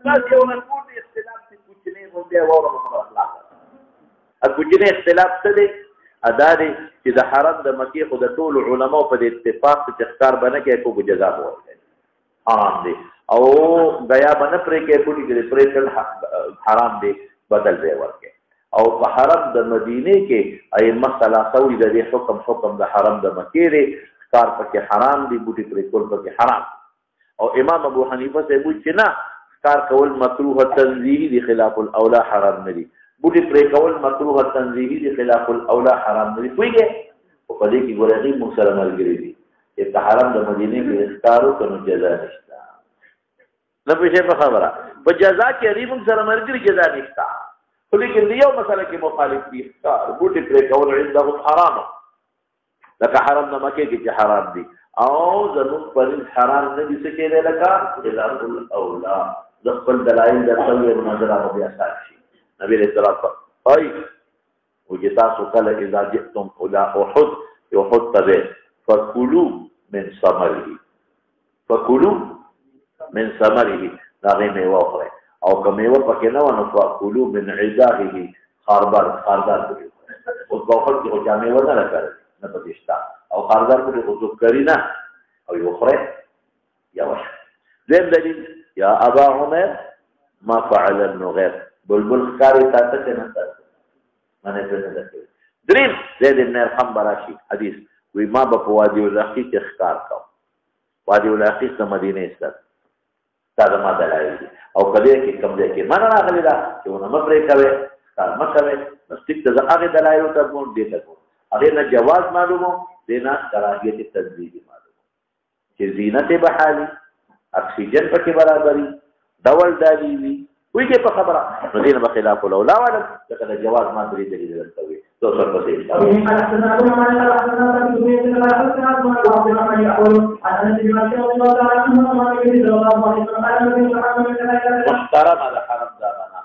بس یو نقول اختلاف دی کوچنی غونډه وره خلاص ا کوچنی اختلاف څه دی ادا دی چې د حرم د مکی خو د ټول علماء په اتفاق چې اختار بنه کې کو جزا ورکړي حرام دی او غیا بنه پرې کې پوری کې پرې حرام دی بدل دی ورکړي او په حرم د مدینه کې ائمه ثلاثه د دې حکم د حرم د مکی دی کار پکې حرام دی بوټي پرې کول پکې حرام او امام ابو حنیفه سے وایي چې نه کار کول مکروه تنزیهی دی خلاف الاولا حرام نه دی بوټي پرې کول مکروه تنزیهی دی خلاف الاولا حرام نه دی کویږي او په دې کې ګورې موږ سره ملګری دي چې حرم د مدینه کې اختارو کنو جزا نشته نه پېښه په خبره په جزا کې ری موږ سره ملګری جزا نشته خو لیکن یو مسله کې مخالف دي اختار بوټي پرې کول عندهم حرام لکه حرم د مکه کې حرام دي او زمون پر حرام نه دي څه کېږي لکه خلاف الاولا د خپل دلایل د خپل مناظره په اساس شي نبی رسول الله اي وجتاسو کله اذا جئتم الى احد يحد تبه فكلوا من ثمره دا میوه خوري او کومه پکې نه ونه فكلوا من عداهه خاردار او په خپل کې جامې ونه راکړي نه پدېشتا او خاردار په وضو کوي نه او یو خره یا وش زين دلیل یا ابا عمر ما فعل النغير بلبل خاري تاسو نه تاسو باندې څه ده دریم زید بن ارقم براشي حدیث وی ما په وادي الرقیق اختیار کو وادي الرقیق د مدینه سره دا ما دلایل او کله کې کوم ځای کې من راغلی دا چې ونه مپرې کوي کار مکوي مستق د هغه دلایل ته مونږ دې ته هغه نه جواز معلومو دینا کراهیت تنزیه معلومو چې زینت بحالي اکسیجن پکې برابرۍ ډول دالي وي وی کې په خبره مدینه بخلاف الاولا ولا کله جواز ما درې دلیل درته تو سر پسې محترم على حرم دارنا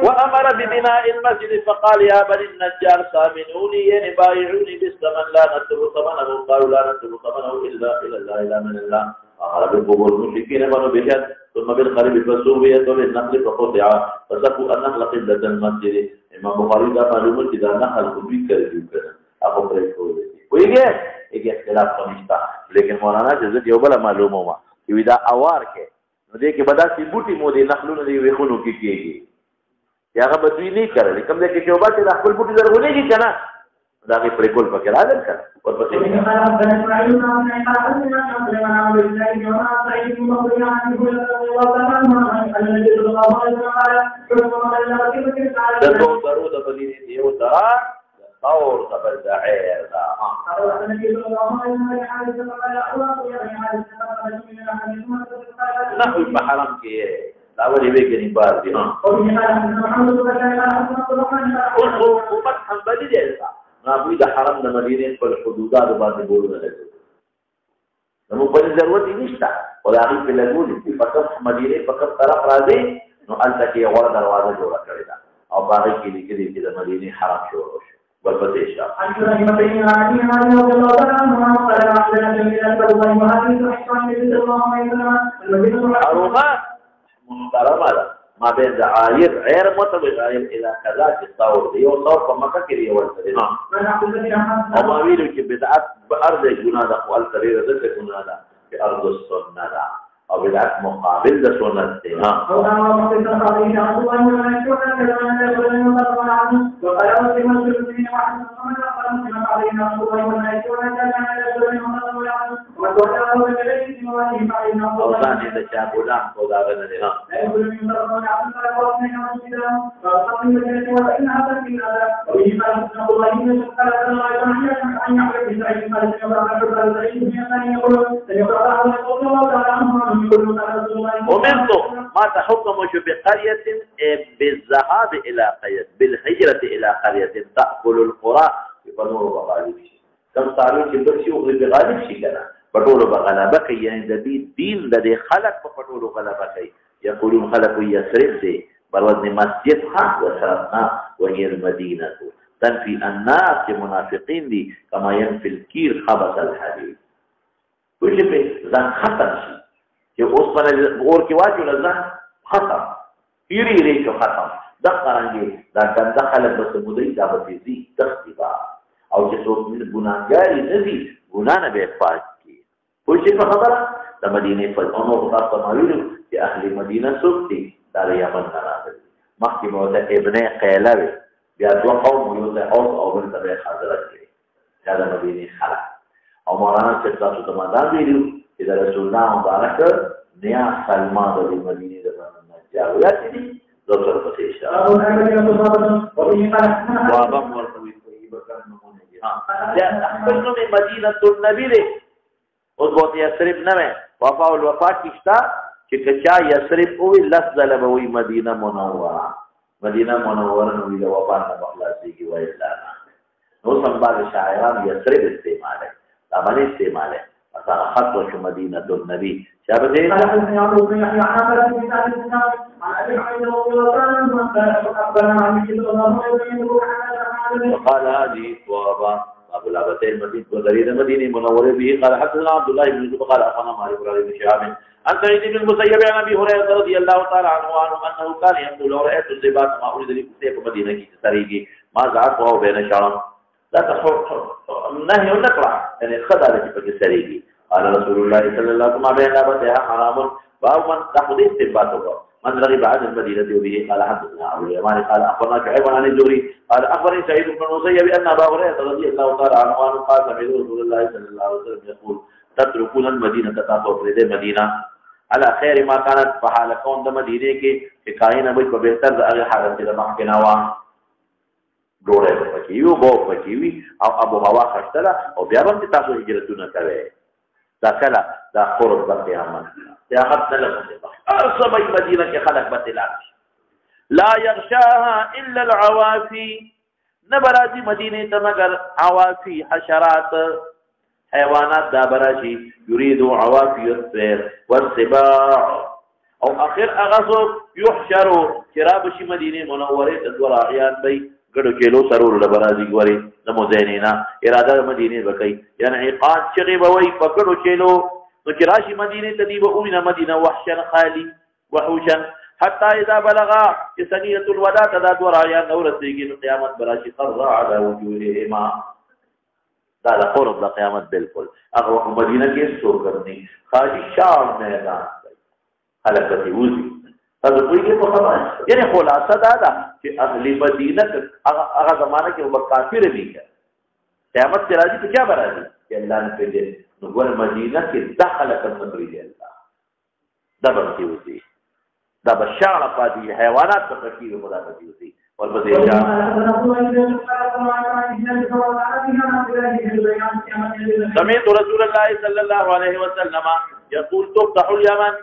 وأمر ببناء المسجد فقال يا بني النجار سامنوني يعني بايعوني بالثمن لا نطلب ثمنه قالوا لا نطلب ثمنه إلا إلى الله إلا من الله أمر بالقبور المشركين بنوا بشر ثم بالقريب فسوية بالنخل فقطع فسقوا النخل قبلة المسجد امام بخاری دا معلومه چې دا نقل کوي کړی کړه هغه پرې کوي ویګه یې اختلاف نشته لیکن مولانا چې یو بل معلومه ما یو دا اوار کې نو دې کې بدا سی بوټي مو دې نخلونه دی وخونو کې کېږي یا هغه بدوی نه کړل کوم دې کې چې وبا چې خپل بوټي درغونې کې کنه دا کې پرې کول پکې راځل کړه ورپسې دغه درود په دې یو درا اور خبر داعیر دا نحو په حرم کې دا ولې به کې بار دي ها او حکومت حنبلی دی نو د حرم د مدینه په حدودات باندې بولونه لګي نو په دې ضرورت نشته خدای په لګولې چې فقط مدینه فقط طرف راځي نو البته کې یو دروازه جوړه کړې ده او باندې کې لیکلي چې د مدینه حرم شروع شو ورپسې شاه اروما محترمه ده ما بين عاير غير مطلق عاير الى كذا الطور دي وصور فمكه کې دی ورته او ما ویلو چې بدعت بارض ګناه ده او الکريره ده ګناه ده په ارض السنه ده او بدعت مقابل ده سنت ده او ثاني ده چا غلام کو دا غنه ده ومنه ما تحكم بقرية بالذهاب إلى قرية بالهجرة إلى قرية تأكل القرى بنور بغالب شيء كم تعلم كبرشي وغير بغالب شيء كنا بنور بغلبة كي يعني ذي دين ذي خلق بنور بغلبة كي يقولون خلق يسرق دي بروزن مسجد خان وشرطنا وهي المدينة تنفي الناس منافقين دي كما ينفي الكير خبث الحديد كل شيء ځان ختم شي چې اوس باندې اور کې واچول ځان ختم یری شو ختم د قرانګي دا څنګه خلک بس مودې دا به دي تخصیبا او چې څوک ګناګاری نه دي ګنا نه به پات کی خو چې په خبره د مدینه په اونو په تاسو مایلو چې اهل مدینه څوک دي دا یمن نه راځي مخکې مو ته ابن قیلوی بیا دوه قوم یو ته او بل ته حاضر کړي دا د مدینه خلک او مولانا صاحب تاسو ته مدان ویلو چې د رسول الله مبارک نیا سلمہ د مدینه د نجار یا چې دکتور په اشاره وابا مرتوی کوي بکر نمونه ها دا خپل نوم مدینه النبی له اوس وو یثرب نه وفا او وفا کیشتا چې کچا یثرب او لفظ لبوی مدینه منوره نو ویل وفا نه بخلاصيږي وای الله نو سم بعض شاعران یثرب استعمال عمل استعمال ہے اثر خط و مدینہ النبی شابه دې وقال هذه وابا ابو لابتين مدينه منوره به قال حدثنا عبد الله بن يوسف قال اخبرنا مالك بن شهاب عن سعيد بن المسيب عن ابي هريره رضي الله تعالى عنه انه كان يقول لو رايت الزبات ما اريد لي مدينه کی تسریگی ما زعت وهو بين شرم لا تحر نهي النقرة يعني خدع لك في سريقي قال رسول الله صلى الله عليه وسلم بين لابتها حرام باب من تأخذ استنباطه من رغب عن المدينة وبه قال حدثنا أبو اليمان قال أخبرنا شعيب عن الزهري قال أخبرني سعيد بن المسيب أن أبا هريرة رضي الله تعالى عنه قال سمعت رسول الله صلى الله عليه وسلم يقول تتركون المدينة تتعطوا فريد مدينة على خير ما كانت فحال كون دا مدينة كي كائن بيك وبهتر دا أغي حالة دا محكنا ډوړې پکې یو بو پکې وي او ابو هوا خشتله او بیا هم تاسو هجرتونه کوي دا کله دا قرب د قیامت نه لګي ارسبي مدینه کې خلق بدلات لا يغشاها الا العوافي نبرازي مدینه ته مگر عوافي حشرات حیوانات دا براشي يريد عوافي الطير والسباع او اخر اغصب يحشر شراب شي مدینه منوره د دوراعيان بي ګډو کېلو سرور لبرازي ګوري د مزینینا اراده مدینه وکي یعنی عقاد چغي بوي پکړو کېلو نو چې راشي مدینه تدیب اوینا مدینه وحشا خالي وحوشا حتى اذا بلغ ثنيه الوداع تدا دورا نورسيږي نو قیامت براشي قر على وجوههما دا قرب د قیامت بالکل هغه مدینه کې سور کرني خاص شام میدان خلک وزي هذا کوئی په خبره یعنی خلاصه دا ده چې اهل مدینه هغه زمانہ کې وب کافر دي قیامت کې راځي په کیا راځي چې الله نه پیژني نو ګور مدینه کې داخله کړم دی الله دا به وي دا بشاره پاتې حیوانات په کې ودا پاتې وي اور په دې سمعت رسول الله صلى الله عليه وسلم يقول تفتح اليمن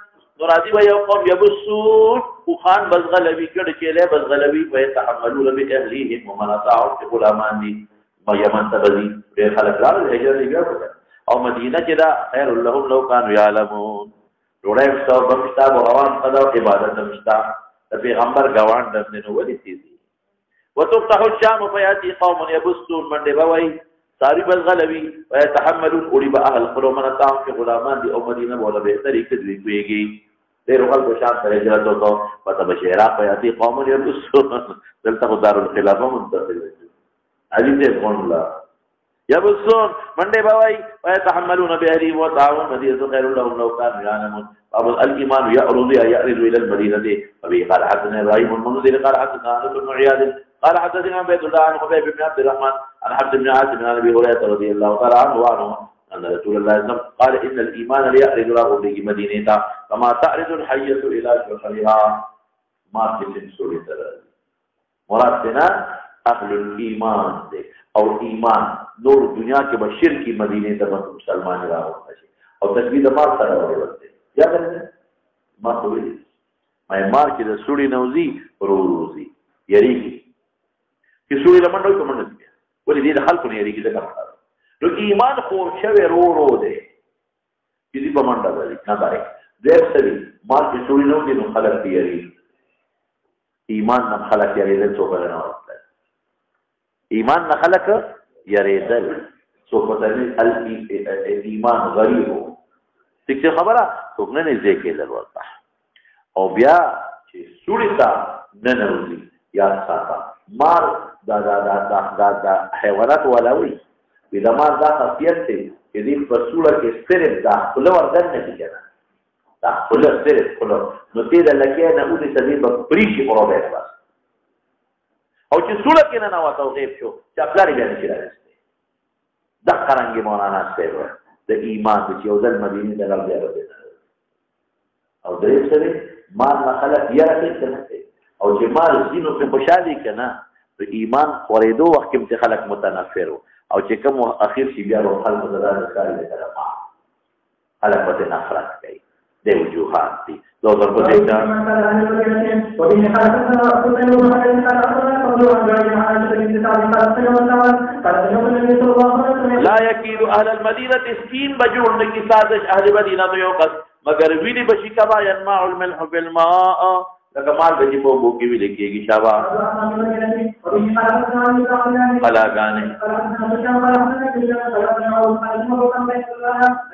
نورازی و یو قوم یبسون وخان بزغلوی کڑ چیلے بزغلوی ویتحملون بأهلیهم ومنطاعون کی غلامان دی ما یمن تبزی بیر خلق رال الحجر دی گیا بکر او مدینہ چدا خیر اللہم لو کانو یعلمون روڑای مشتا و بمشتا و غوان قدا و عبادت مشتا پیغمبر گوان دمنو ولی تیزی و تفتح الشام فیاتی قوم یبسون من دی بوئی ساری بزغلوی ویتحملون اوڑی با اهل قلو منطاعون کی غلامان دی او مدینہ بولا بہتری کدوی کوئیگی دیرو خلق شام پر هجرت ہوتا پتہ بچے عراق یاتی قوم یبسون دلتا خدار الخلافہ منتصل عزیز قول اللہ یبسون منڈے باوائی ویتحملون بأهلیهم وطاعون مدینة خیر لهم لو كانوا يعلمون باب الإيمان يعرض إلى المدينة فبه قال حدثنا إبراهيم المنذر قال حدثنا أنس بن عياض قال حدثنا عبيد الله عن خبيب بن عبد الرحمن عن عبد بن عاصم عن أبي هريرة رضي الله تعالى عنه وعنه أن رسول الله صلى الله عليه وسلم قال إن الإيمان ليعرض له به مدينة كما تعرض الحية إلى شحرها ما تلم سورة مرادنا أهل الإيمان او ایمان نور دنیا کې بشیر کی مدینه ته مسلمان راوړل شي او تجدید مال سره ورته یا درنه ما ته ویل ما مار کې د سوري نوزي روزي یریږي چې سوري لمنډو کوم نه دي ولې دې خلکو نه یریږي ځکه نو ایمان خو شوه رو دی چې دې په منډه باندې نه باري دې سړي مار کې سوري نوزي نو خلک یریږي ایمان نه خلق یریدل څوک نه ورته ایمان نه خلق یریدل څوک ته الایمان غریب څه خبره څوک نه نږدې کېدل ورته او بیا چې سوري تا نه نوځي یا ساته مار دا حیوانات ولاوي بلا مار دا خاصیت دی چې دې په سوره کې صرف دا خپل وردن نه کېږي دا خپل صرف خپل نو دې د لکه نه ودی سدي په پریشي پروبه بس او چې سوره کې نه نواته غیب شو چې خپل بیا نشي راځي دا څنګه مولانا ستوي د ایمان چې یو ځل مدینه ته راځي او درې سره مال نه خلق یا راځي او چې مال دینو په خوشالي کنه په ایمان خورېدو وخت کې چې خلق متنفر او چې کوم اخر شي بیا ورو خلق زړه ښکاري کړه خلق په نفرت کوي د وجوهات دي لو ضرب دې لا يكيد اهل المدينه اسكين بجور لك سازش اهل مدينه يوقف مگر ویلی بشي کما ينمع الملح بالماء لکه مال به په بو کې ویل کېږي شابه قلاګانې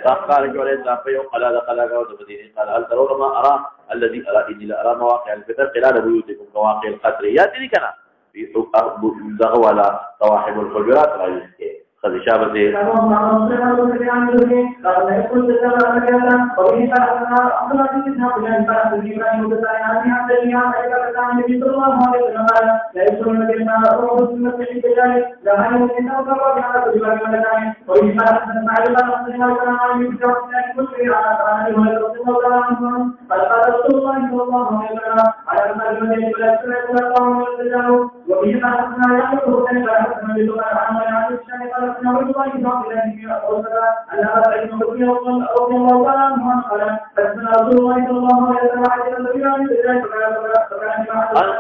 راقار جوړه ځا په یو قلا د قلاګاو د مدینه قال هل ترون ما ارى الذي ارى اني لا ارى مواقع الفتر خلال بيوتكم مواقع القتل ياتي كنا في دغه ولا صواحب الحجرات راځي خذ شابه دې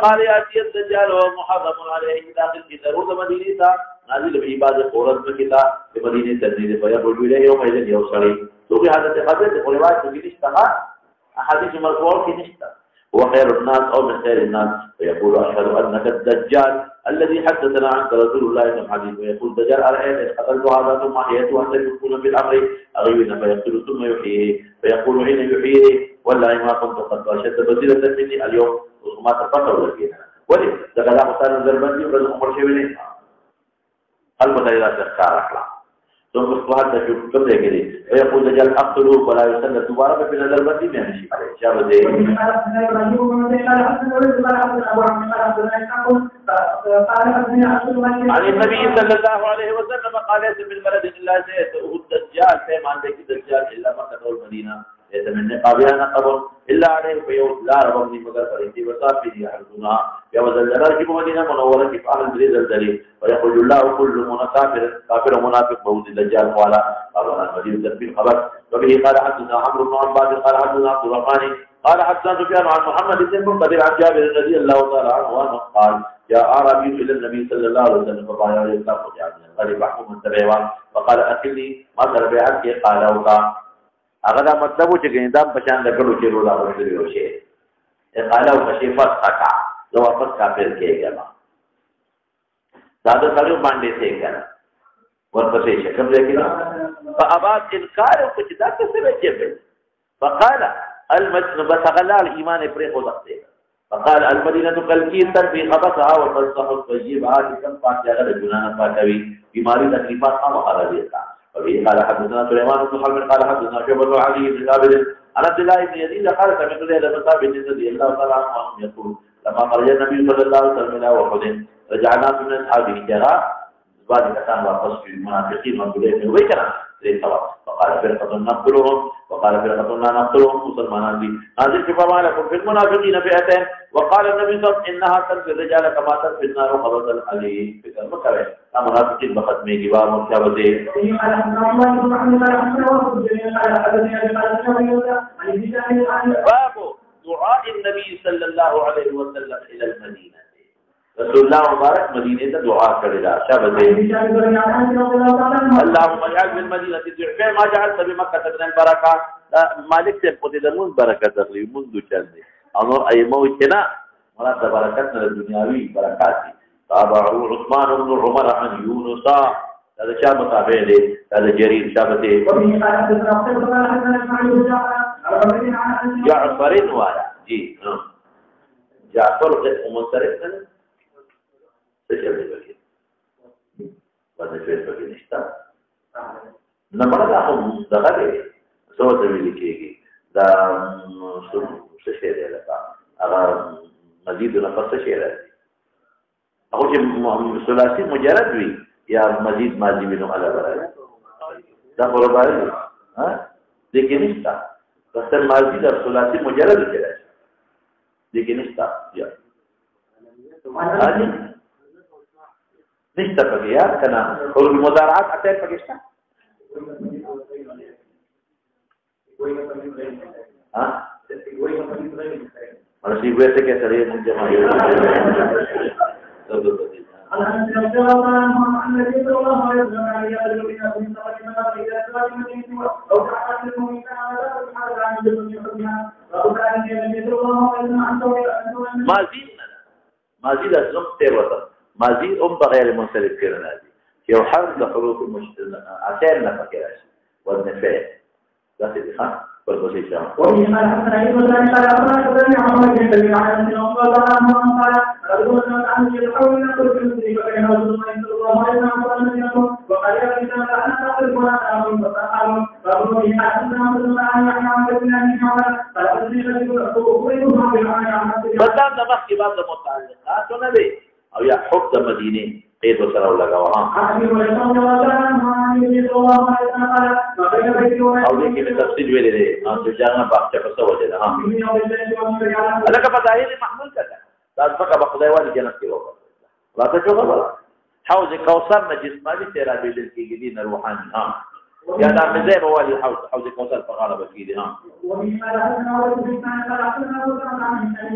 قال ياتي الدجال ومحرم عليه داخل في ضرورة مدينة نازل في بعض قرات الكتاب لمدينة تنزيل فيخرج إليه يوم إذن يوصل تو هذا تقدم ولواء في نشتغل أحاديث مرفوع في نشتغل هو خير الناس أو من خير الناس فيقول أشهد أنك الدجال الذي حدثنا عنك رسول الله صلى الله عليه وسلم ويقول الدجال أرأيت قتلت هذا ثم أحييته حتى يكون بالأمر أغيبنا فيقتل ثم يحييه فيقول حين يحييه والله ما كنت قد أشد بصيرة مني اليوم وما تفكر لكينا ولي دخل أخطار الزربندي ورد أمر شبني البته إذا تذكار أخلاق ثم أصبحت تشوف كم ذكري ويقول الدجال أقتله ولا يسلم دوباره في الزربندي ما يمشي عليه شاب ذي عن النبي صلى الله عليه وسلم قال ليس من بلد إلا سيأتيه الدجال فيما عندك الدجال إلا مكة والمدينة ليس من نقابها نقب إلا عليه فيوم لا رب من مقر فريدي وصافي يحرزونها يوزل الرجب مدينة منورة كفار البريد الدليل ويخرج الله كل كافر ومنافق بوز الدجال قوالا قالوا المدينة تنبيه الخبر وبه قال حدثنا عمرو بن عباد قال حدثنا عبد الرحمن قال حدثنا سفيان عن محمد بن المنقدر عن جابر رضي الله تعالى عنه قال جاء أعرابي إلى النبي صلى الله عليه وسلم فقال عليه السلام غريب أحكم التبعوان فقال أكلني ما تربيعك قال أوقع هغه مطلب چې ګندام پشان دکړو چې رولا ورسري وشي قال او شي فتح لو واپس کافر کېږي دا د سړیو باندې څنګه ورپسې شکم لیکن فاباد انکار او چې دا څه وجه فقال المدينه بتغلى الايمان پر خدته فقال المدينه كالكير في خبثها وتصح الطيبات كم فاتغه جنان پاکوي بیماری تکلیفات هم خرابېتا وبه قال حدثنا سليمان بن حرب قال حدثنا شعبة علي بن ثابت عن عبد الله بن يزيد قال سمعت زيد بن ثابت رضي الله تعالى عنه يقول لما خرج النبي صلى الله عليه وسلم الى احد رجعنا من اصحابه جرى بعد كان واپس في المنافقين من وكنا فقال فرقة نقتلهم وقال فرقة لا نقتلهم مسلمان دي نازل في فما لكم في المنافقين فئتين وقال النبي صلى الله عليه وسلم انها تنفي الرجال كما تنفي النار قبض الحليب فكر مكره المنافقين بختمه جواب مكتبته باب دعاء النبي صلى الله عليه وسلم الى المدينه رسول الله مبارك مدينه دعاء كذا شابه اللهم اجعل بالمدينه ضعفا ما جعلت بمكه من البركه مالك ته په دې د مون برکت تقریبا مون د چل دي انور ایمو چې نه مراد د برکت نه دنیاوي برکات دي. تابعوا عثمان بن عمر عن يونس هذا چا مطابق دی هذا جرير شابته جعفر والا جی جعفر منصرف نه څه شي دی باندې څه پکې نشته نه مراد هغه دغه دی څه ته ویل کېږي دا څه شي دی لکه هغه مزید نفس څه شي دی هغه چې ثلاثي مجرد وي یا مزید ماضی بنو علی برای دا برابر ها لیکن نشتا بس ماضی در ثلاثی مجرد کړه لیکن نشتا یا نشتا پکې یاد کنا او مضارعات اته پکې شته ها ورسی وې ته کې سره موږ جمع الحمد لله عن النبي صلى الله عليه وسلم على يد الذين من تقدم الى صلاه المدينه او تعالى المؤمنين على ذلك عن الجنه ربنا ان النبي صلى الله عليه وسلم مازيد اسلم تيوتا مازيد بغير منصرف كرنا دي يو حرف لحروف عشان نفكر والنفاء ذات الخان والبسيطة ومن الحسن أيضا ذلك على أفراد الذين عمروا جدا على أن الله عنهم قال رسولنا عن يدعون نقل في المسلم فكان رسول الله صلى الله عليه وسلم وقال يا رسول الله أنا أقول ولا أعلم فقالوا رسول الله حدثنا رسول الله عن يحيى عن ابن أبي شعبة قال أدري أقولهم بالعمل فكان مخي بعض المتعلقات ونبي أو يا حب مدينة قيد وسروا لقاها او دې کې تفصیل ویلې دي او چې ځان په اړه څه وځي دا لکه په ظاهر محمول کړه تاسو په خدای والی جنت کې وکړه راته څه خبره حوض کوثر نه جسماني تیرا بدل کېږي دي نه روحاني ها یا دا مزه والی حوض کوثر په غاړه بکېږي ها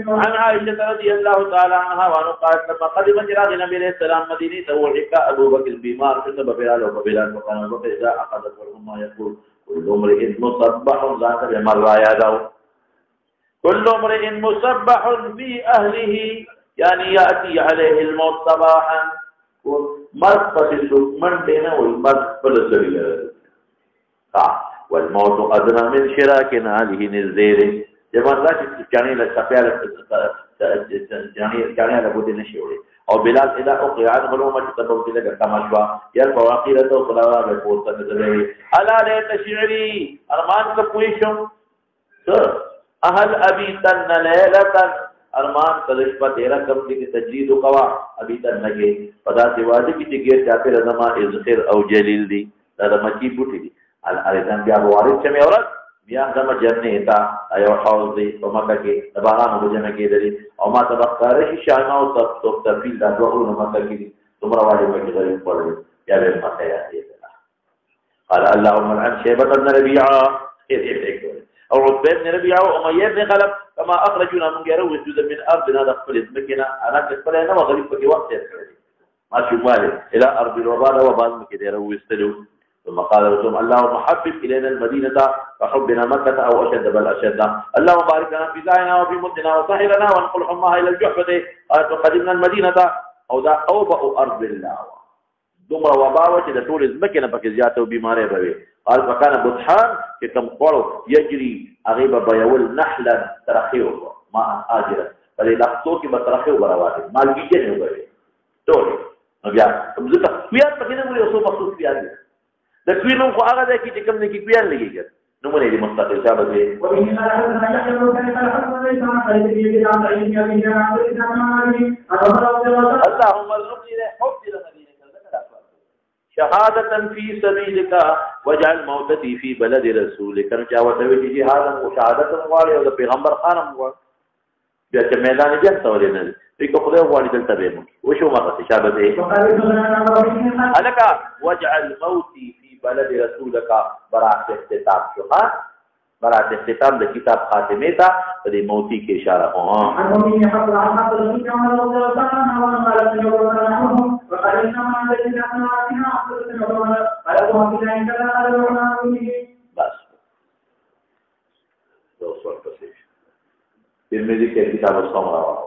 عن عائشة رضي الله تعالى عنها وعنه قالت لما قدم جراد النبي عليه السلام مدينة وحكى أبو بكر البيمار كتب بلال وبلال وكان أبو بكر إذا أخذ ما يقول كل امرئ مصبح ذات بمر يده كل امرئ مصبح في أهله يعني يأتي عليه الموت صباحا مرقص من بينه والمرق فلسل والموت أدنى من شراك هذه نزديره جمان لا تجاني لسفيا جاني لابد نشيوري او بلال اذا اقرا عن معلومه تبوت لك كما شاء يرفع عقيدته صلاه بقوت تدري الا ليت شعري ارمان كپويشم اهل ابي تن ليله ارمان تلشپا تیرا کم کی تجدید قوا ابي تن لگے پدا سیواده کی جگیر چاپے رضما ازخر او جلیل دی دا مچی بوٹی دی الارزان بیا وارث چمه اورت بیا دم جنې تا ایو حوض دی په مکه کې د باران په جنه کې دی او ما تبقار شي شانا او تفصیل دا ډول نو مکه کې تمره والی په غریب پړل یا به مکه یا قال اللهم العن شيبة بن ربيعة او عتبة بن ربيعة وأمية بن خلف كما أخرجنا من غيره وجود من أرضنا دخل اسمكنا أنا كسبنا أنا وغريب في وقت ما شو مالي إلى أرض الوبال وبعض مكديره ويستلو ثم قال رسول اللهم حبب إلينا المدينة فحبنا مكة أو أشد بل أشد اللهم بارك لنا في زائنا وفي مدنا وسهلنا وانقل حماها إلى الجحفة قالت وقدمنا المدينة أو ذا أوبأ أرض الله دمر وباوة إذا طول المكنة بكزياته بماري بوي قال فكان بطحان كم قولوا يجري أغيب بيول نحلا ترخيه ما آجرا فلي لحظوك بترخيه براواتي ما الجيجين بوي طولي نبيا بزيطة كويات بكينا مولي أصول مخصوص في هذه د کوینو خو هغه ځای کې چې کوم نه کې کویان لګیږي نو مونږ دې مستقل شابه دې اللهم ارزقني حب المدينه شهادة في سبيلك واجعل موتتي في بلد رسولك رجا وتوي جهادا وشهادة غالي او پیغمبر خانم غوا بیا چې میدان جنگ ته ولینل دغه خدای غواړي دلته به مو وشو ما څه شابه دې الکا واجعل موتي بلد رسولك برات اختتام شوها برات اختتام د کتاب خاتمه تا د موتی کې اشاره هو بس ترمذی کې کتاب الصوم راوړ